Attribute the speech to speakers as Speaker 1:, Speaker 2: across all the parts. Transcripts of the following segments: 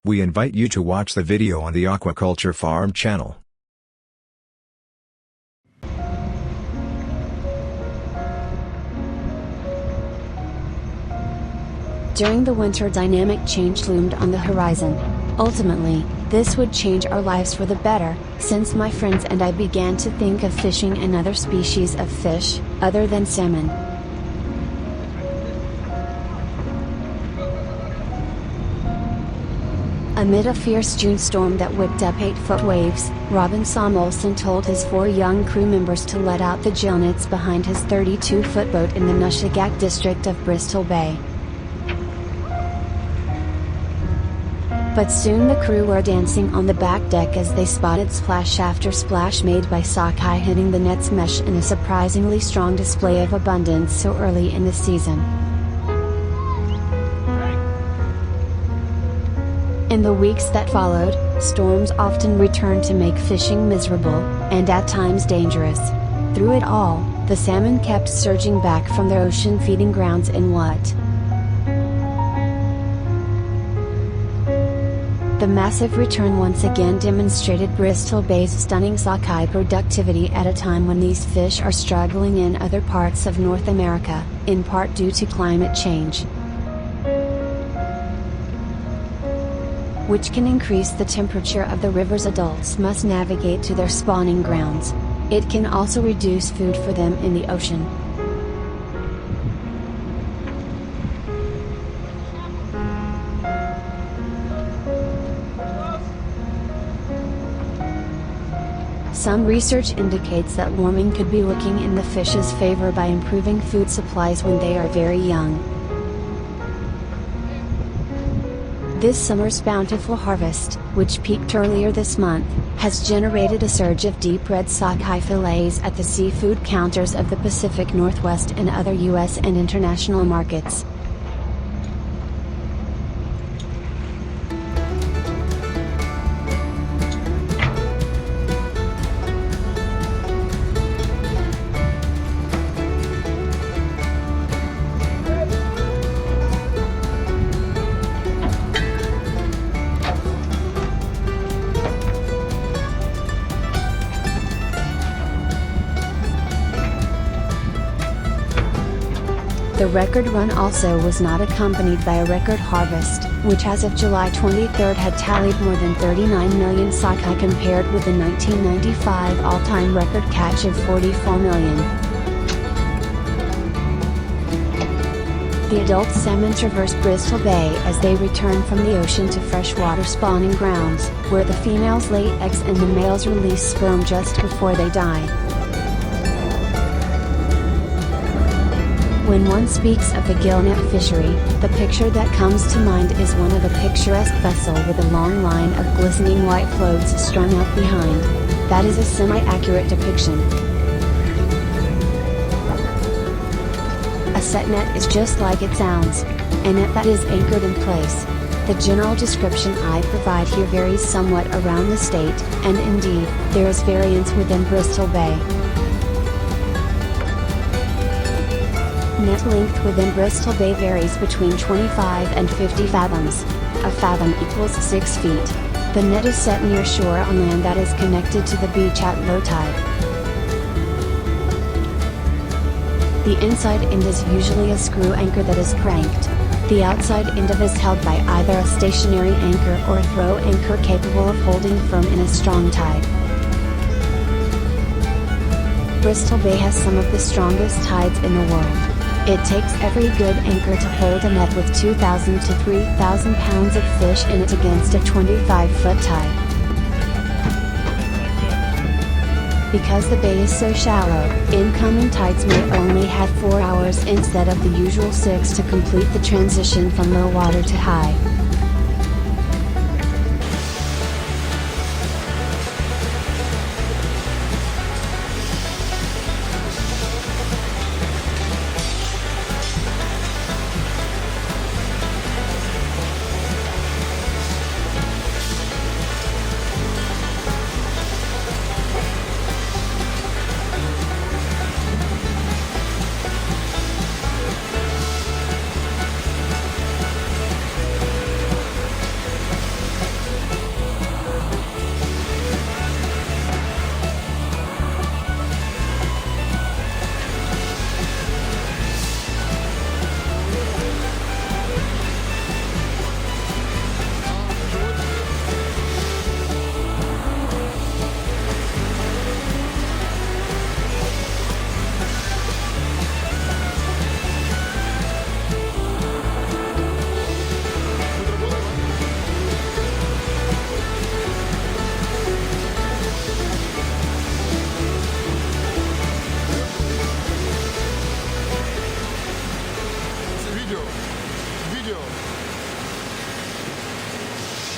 Speaker 1: We invite you to watch the video on the Aquaculture Farm channel.
Speaker 2: During the winter, dynamic change loomed on the horizon. Ultimately, this would change our lives for the better, since my friends and I began to think of fishing another species of fish, other than salmon. Amid a fierce June storm that whipped up 8-foot waves, Robin Samuelson told his 4 young crew members to let out the gillnets behind his 32-foot boat in the Nushagak district of Bristol Bay. But soon the crew were dancing on the back deck as they spotted splash after splash made by sockeye hitting the net's mesh in a surprisingly strong display of abundance so early in the season. In the weeks that followed, storms often returned to make fishing miserable, and at times dangerous. Through it all, the salmon kept surging back from their ocean feeding grounds in what? The massive return once again demonstrated Bristol Bay's stunning sockeye productivity at a time when these fish are struggling in other parts of North America, in part due to climate change, which can increase the temperature of the rivers adults must navigate to their spawning grounds. It can also reduce food for them in the ocean. Some research indicates that warming could be working in the fish's favor by improving food supplies when they are very young. This summer's bountiful harvest, which peaked earlier this month, has generated a surge of deep red sockeye fillets at the seafood counters of the Pacific Northwest and other U.S. and international markets. The record run also was not accompanied by a record harvest, which as of July 23 had tallied more than 39 million sockeye compared with the 1995 all-time record catch of 44 million. The adult salmon traverse Bristol Bay as they return from the ocean to freshwater spawning grounds, where the females lay eggs and the males release sperm just before they die. When one speaks of the Gillnet fishery, the picture that comes to mind is one of a picturesque vessel with a long line of glistening white floats strung out behind. That is a semi-accurate depiction. A set net is just like it sounds, a net that is anchored in place. The general description I provide here varies somewhat around the state, and indeed, there is variance within Bristol Bay. Net length within Bristol Bay varies between 25 and 50 fathoms. A fathom equals 6 feet. The net is set near shore on land that is connected to the beach at low tide. The inside end is usually a screw anchor that is cranked. The outside end of is held by either a stationary anchor or a throw anchor capable of holding firm in a strong tide. Bristol Bay has some of the strongest tides in the world. It takes every good anchor to hold a net with 2,000 to 3,000 pounds of fish in it against a 25-foot tide. Because the bay is so shallow, incoming tides may only have 4 hours instead of the usual 6 to complete the transition from low water to high.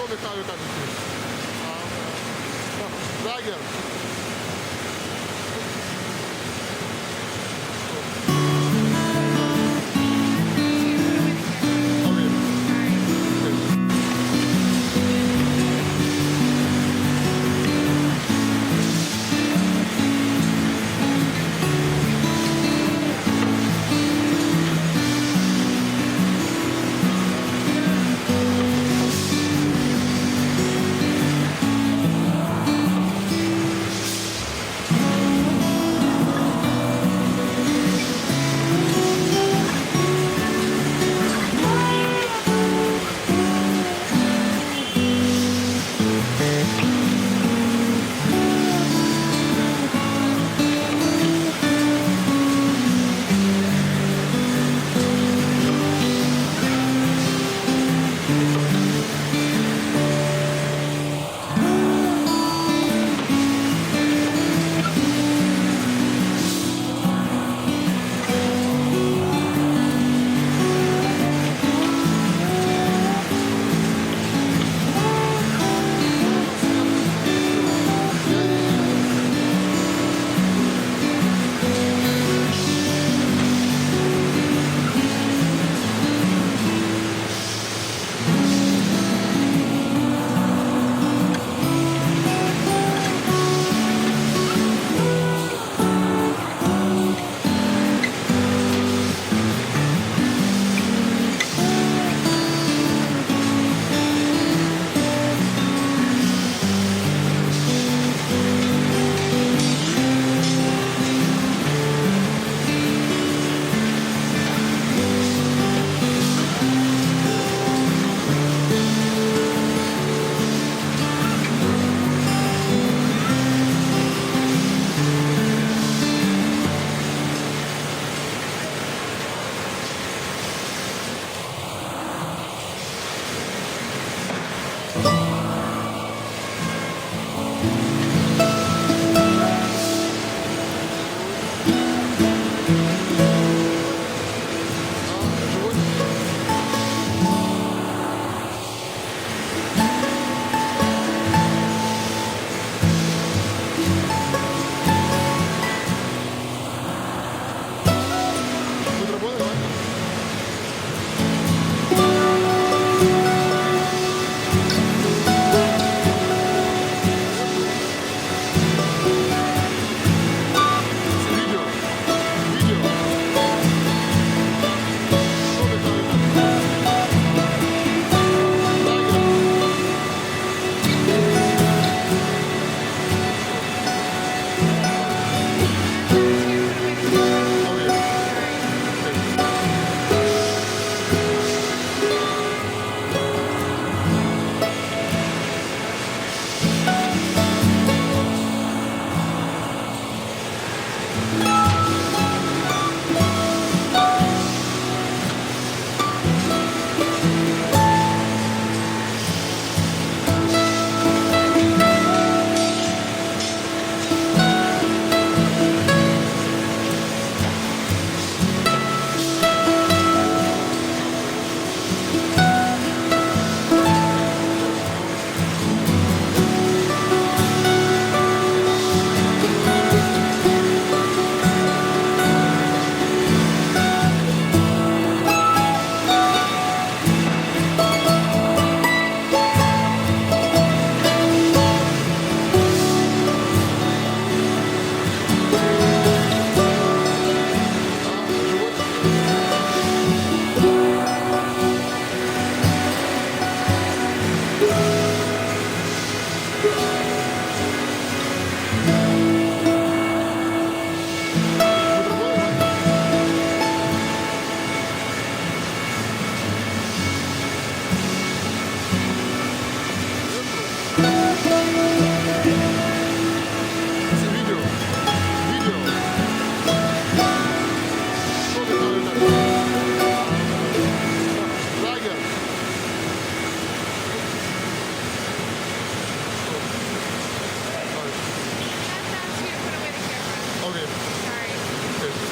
Speaker 3: ulit tayo kami. Vlogger.